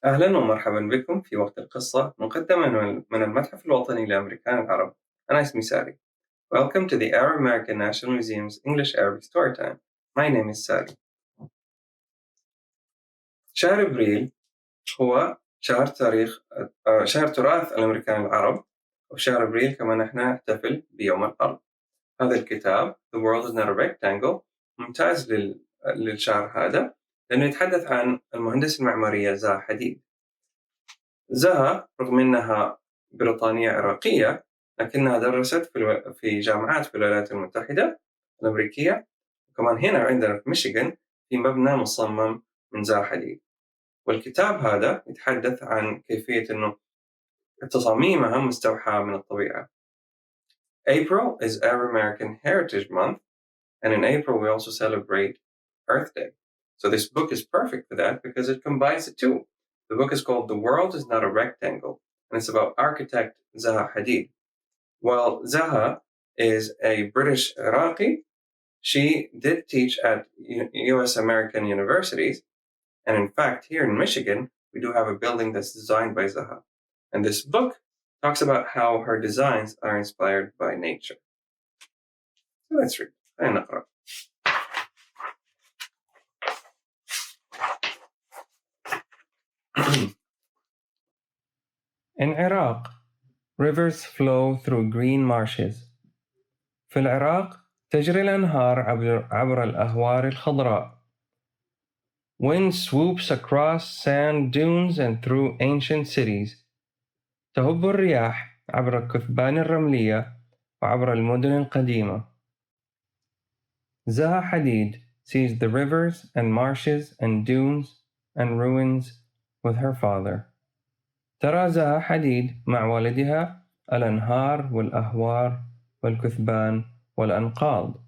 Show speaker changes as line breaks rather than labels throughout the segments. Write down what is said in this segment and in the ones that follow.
أهلا ومرحبا بكم في وقت القصة مقدمة من المتحف الوطني للأمريكان العرب. أنا اسمي ساري. Welcome to the Arab American National Museum's English Arabic Storytime. My name is Sari. شهر أبريل هو شهر تراث الأمريكان العرب، وشهر أبريل كمان احنا نحتفل بيوم الأرض. هذا الكتاب The World is Not a Rectangle ممتاز للشهر هذا، لأنه يتحدث عن المهندسة المعمارية زاها حديد. زها رغم أنها بريطانية عراقية، لكنها درست في جامعات في الولايات المتحدة الأمريكية، وكمان هنا عندنا في ميشيغان في مبنى مصمم من زها حديد. والكتاب هذا يتحدث عن كيفية أنه تصاميمها مستوحاة من الطبيعة. April is Arab American Heritage Month, and in April we also celebrate Earth Day. So this book is perfect for that because it combines the two. The book is called The World is Not a Rectangle, and it's about architect Zaha Hadid. While Zaha is a British Iraqi, she did teach at US American universities, and in fact, here in Michigan, we do have a building that's designed by Zaha. And this book talks about how her designs are inspired by nature. So let's read. خلينا نقرأ.
In Iraq, rivers flow through green marshes. في العراق تجري الأنهار عبر الأهوار الخضراء. Wind swoops across sand dunes and through ancient cities. تهب الرياح عبر الكثبان الرملية وعبر المدن القديمة. Zaha Hadid sees the rivers and marshes and dunes and ruins with her father. ترى زها حديد مع والدها الأنهار والأهوار والكثبان والأنقاض,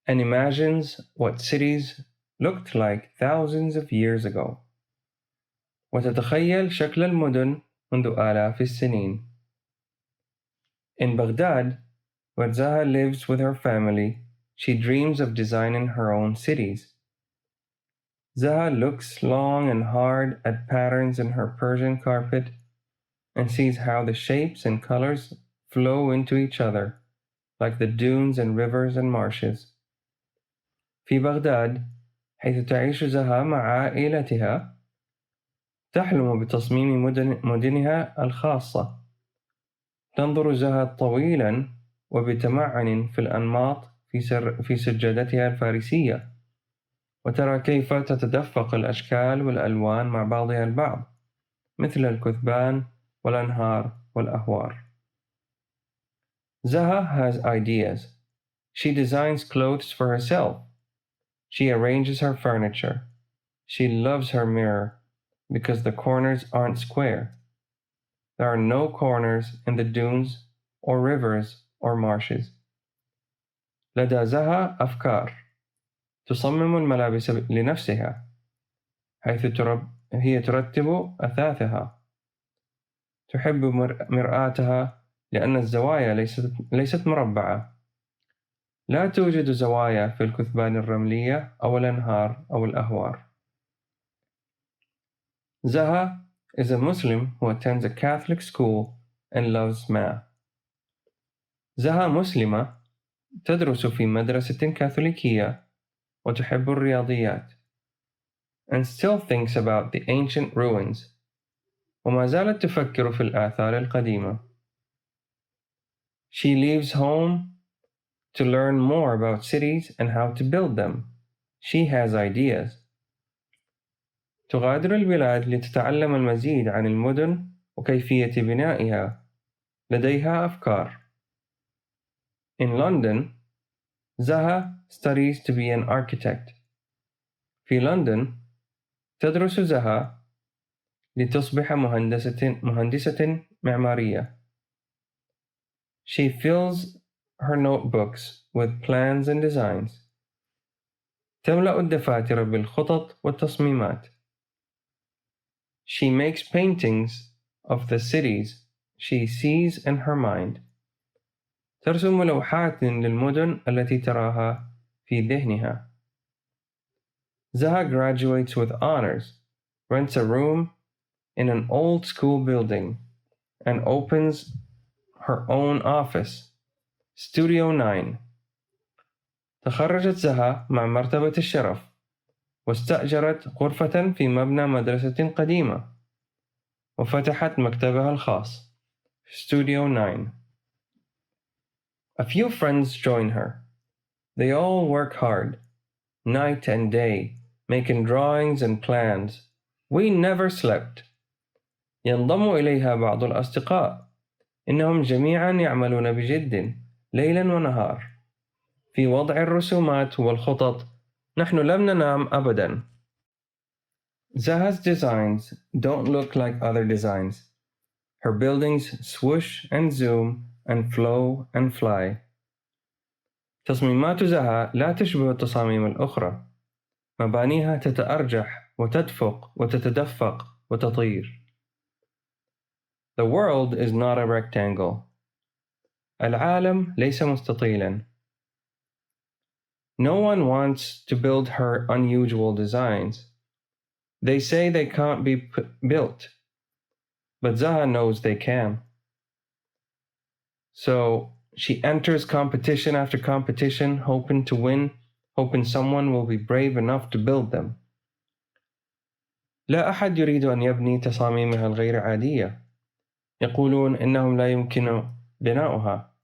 and imagines what cities looked like thousands of years ago. وتتخيل شكل المدن منذ آلاف السنين. In Baghdad, where Zaha lives with her family, she dreams of designing her own cities. Zaha looks long and hard at patterns in her Persian carpet and sees how the shapes and colors flow into each other, like the dunes and rivers and marshes. في بغداد، حيث تعيش زها مع عائلتها، تحلم بتصميم مدنها الخاصة. تنظر زها طويلا وبتمعن في الأنماط في سجادتها الفارسية، وترى كيف تتدفق الأشكال والألوان مع بعضها البعض، مثل الكثبان والأنهار والأهوار. Zaha has ideas. She designs clothes for herself. She arranges her furniture. She loves her mirror because the corners aren't square. There are no corners in the dunes or rivers or marshes. لدى زها أفكار. تصمم الملابس لنفسها، حيث هي ترتب أثاثها. تحب مرآتها لأن الزوايا ليست مربعة. لا توجد زوايا في الكثبان الرملية أو الأنهار أو الأهوار. Zaha is a Muslim who attends a Catholic school and loves math. Zaha مسلمة تدرس في مدرسة كاثوليكية وتحب الرياضيات, and still thinks about the ancient ruins, وما زالت تفكر في الآثار القديمة. She leaves home to learn more about cities and how to build them. She has ideas. تغادر البلاد لتتعلم المزيد عن المدن وكيفية بنائها. لديها أفكار. In London, Zaha studies to be an architect. في لندن تدرس زها لتصبح مهندسة معمارية. She fills her notebooks with plans and designs. تملأ الدفاتر بالخطط والتصميمات. She makes paintings of the cities she sees in her mind. ترسم لوحات للمدن التي تراها في ذهنها. Zaha graduates with honors rents a room in an old school building, and opens her own office, Studio 9. تخرجت زها مع مرتبة الشرف، واستأجرت غرفة في مبنى مدرسة قديمة، وفتحت مكتبها الخاص، Studio 9. A few friends join her. They all work hard, night and day, making drawings and plans. We never slept. ينضم إليها بعض الأصدقاء. إنهم جميعا يعملون بجد ليلا ونهار في وضع الرسومات والخطط. نحن لم ننام أبدا. Zaha's designs don't look like other designs. Her buildings swoosh and zoom and flow and fly. تصميمات زها لا تشبه التصاميم الأخرى. مبانيها تتأرجح وتدفق وتتدفق وتطير. The world is not a rectangle. العالم ليس مستطيلا. No one wants to build her unusual designs. They say they can't be built, but Zaha knows they can. So she enters competition after competition, hoping to win, hoping someone will be brave enough to build them. لا أحد يريد أن يبني تصاميمها الغير عادية. يقولون إنهم لا يمكن بناؤها.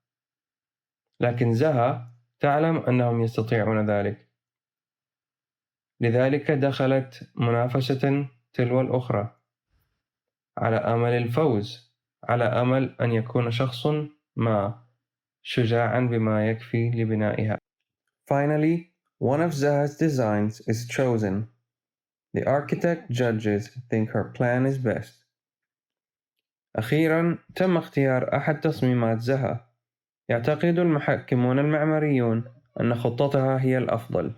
لكن زها تعلم أنهم يستطيعون ذلك. لذلك دخلت منافسة تلو الأخرى على أمل الفوز، على أمل أن يكون شخص ما شجاعا بما يكفي لبنائها. Finally, one of Zaha's designs is chosen. The architect judges think her plan is best. أخيرا تم اختيار أحد تصميمات زها. يعتقد المحكمون المعماريون أن خطتها هي الأفضل.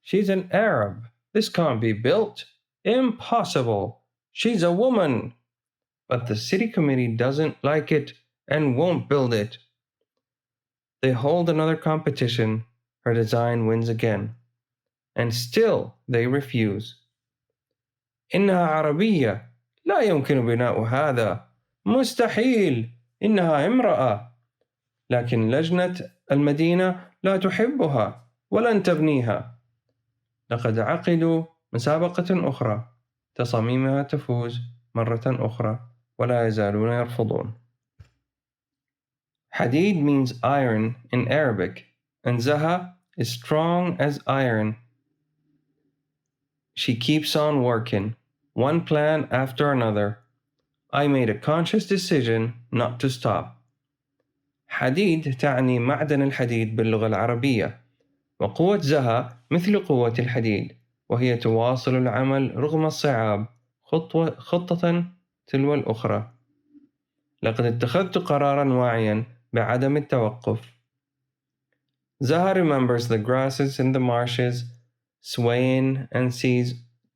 She's an Arab. This can't be built. Impossible. She's a woman. But the city committee doesn't like it and won't build it. They hold another competition. Her design wins again. And still they refuse. إنها عربية. لا يمكن بناء هذا. مستحيل. إنها امرأة. لكن لجنة المدينة لا تحبها ولن تبنيها. لقد عقدوا مسابقة أخرى. تصاميمها تفوز مرة أخرى ولا يزالون يرفضون. Hadid means iron in Arabic, and Zaha is strong as iron. She keeps on working, one plan after another. I made a conscious decision not to stop. حديد تعني معدن الحديد باللغة العربية، وقوة زها مثل قوة الحديد، وهي تواصل العمل رغم الصعاب خطة تلو الأخرى. لقد اتخذت قراراً واعياً بعدم التوقف. Zaha remembers the grasses in the marshes swaying and sees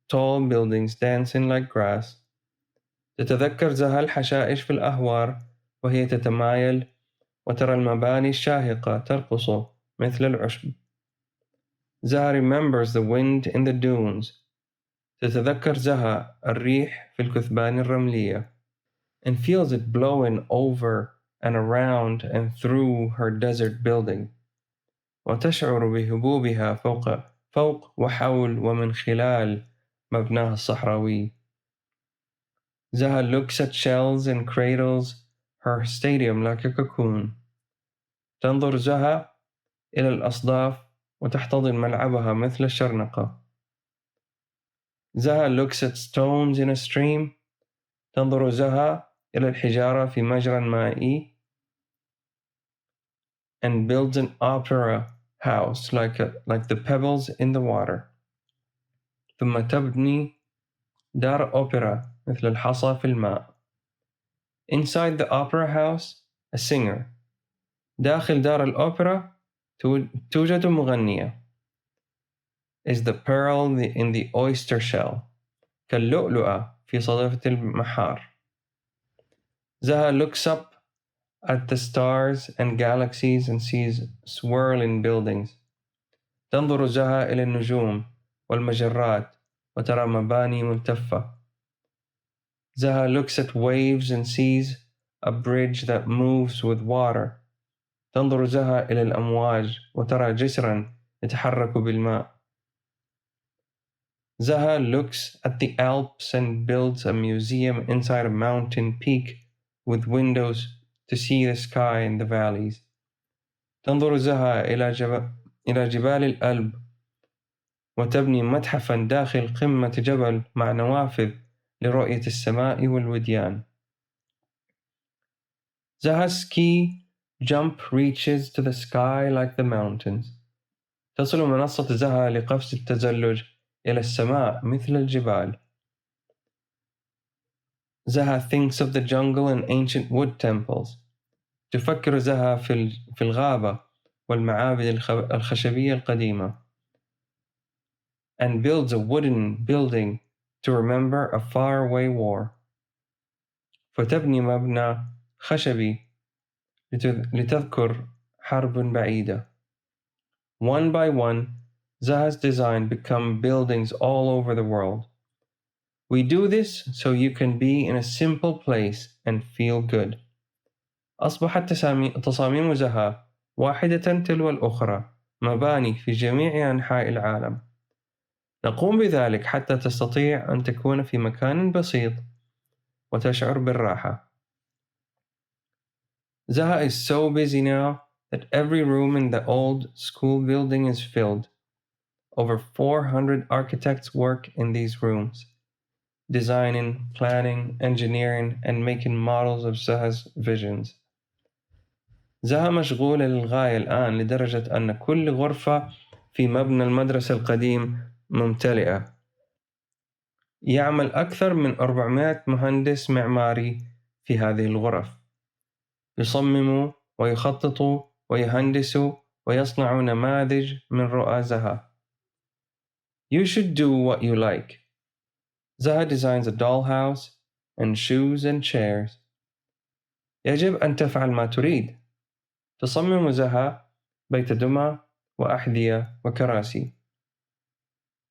tall buildings dancing like grass. تتذكر زها الحشائش في الأهوار وهي تتمايل، وترى المباني الشاهقة ترقص مثل العشب. Zaha remembers the wind in the dunes. تتذكر زها الريح في الكثبان الرملية, and feels it blowing over and around and through her desert building. وتشعر بهبوبها فوق وحول ومن خلال مبناها الصحراوي. Zaha looks at shells and cradles her stadium like a cocoon. تنظر زها إلى الأصداف وتحتضن ملعبها مثل الشرنقة. Zaha looks at stones in a stream. تنظر زها إلى الحجارة في مجرى مائي. And builds an opera house like the pebbles in the water. ثم تبني دار أوبرا مثل الحصى في الماء. Inside the opera house, a singer. داخل دار الأوبرا توجد مغنية. Is the pearl in the oyster shell. كاللؤلؤة في صدفة المحار. Zaha looks up at the stars and galaxies and sees swirling buildings. تنظر زها إلى النجوم والمجرات وترى مباني ملتفة. Zaha looks at waves and sees a bridge that moves with water. تنظر زها إلى الأمواج وترى جسرا يتحرك بالماء. Zaha looks at the Alps and builds a museum inside a mountain peak with windows to see the sky and the valleys. تنظر زها إلى جبال الألب وتبني متحفا داخل قمة جبل مع نوافذ لرؤية السماء والوديان. Zaha's ski jump reaches to the sky like the mountains. تصل منصة زها لقفز التزلج إلى السماء مثل الجبال. Zaha thinks of the jungle and ancient wood temples. تفكر زها في الغابة والمعابد الخشبية القديمة. And builds a wooden building to remember a faraway war. فتبني مبنى خشبي لتذكر حرب بعيدة. One by one, Zaha's design become buildings all over the world. We do this so you can be in a simple place and feel good. أصبحت تصاميم زها واحدة تلو الأخرى مباني في جميع أنحاء العالم. نقوم بذلك حتى تستطيع أن تكون في مكان بسيط وتشعر بالراحة. Zaha is so busy now that every room in the old school building is filled. Over 400 architects work in these rooms, designing, planning, engineering, and making models of Zaha's visions. زها مشغولة للغاية الآن لدرجة أن كل غرفة في مبنى المدرسة القديم ممتلئة. يعمل أكثر من 400 مهندس معماري في هذه الغرف. يصمموا ويخططوا ويهندسوا ويصنعوا نماذج من رؤى زها. You should do what you like. Zaha designs a dollhouse and shoes and chairs. يجب أن تفعل ما تريد. تصمم زها بيت دمى وأحذية وكراسي.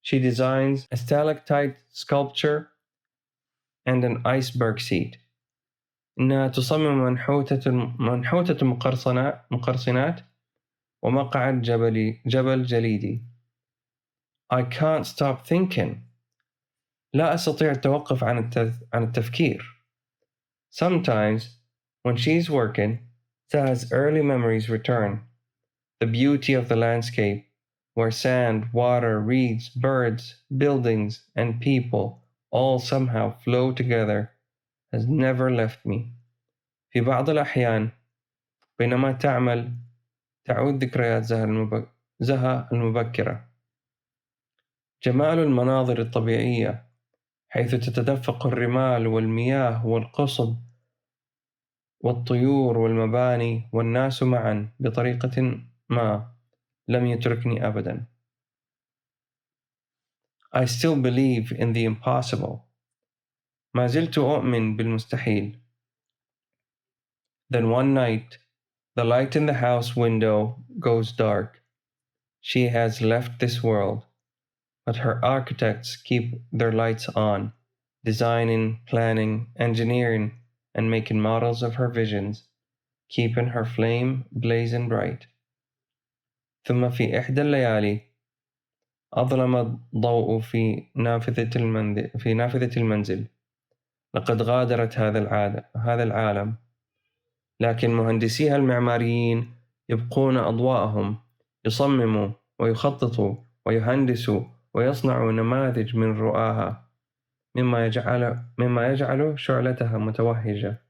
She designs a stalactite sculpture and an iceberg seat. إنها تصمم منحوتة مقرصنات ومقعد جبل جليدي. I can't stop thinking. لا أستطيع التوقف عن التفكير. Sometimes, when she's working, Zaha's early memories return. The beauty of the landscape, where sand, water, reeds, birds, buildings, and people all somehow flow together, has never left me. في بعض الأحيان بينما تعمل تعود ذكريات زها المبكرة. جمال المناظر الطبيعية حيث تتدفق الرمال والمياه والقصب والطيور والمباني والناس معا بطريقة ما لم يتركني أبدا. I still believe in the impossible. ما زلت أؤمن بالمستحيل. Then one night, the light in the house window goes dark. She has left this world, but her architects keep their lights on, designing, planning, engineering, and making models of her visions, keeping her flame blazing bright. ثم في إحدى الليالي أظلم الضوء في نافذة المنزل. لقد غادرت هذا العالم، لكن مهندسيها المعماريين يبقون أضواءهم، يصمموا ويخططوا ويهندسوا ويصنعوا نماذج من رؤاها، مما يجعل شعلتها متوهجة.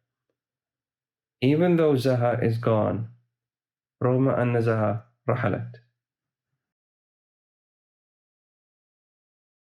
Even though Zaha is gone, رغم أن زها رحلت.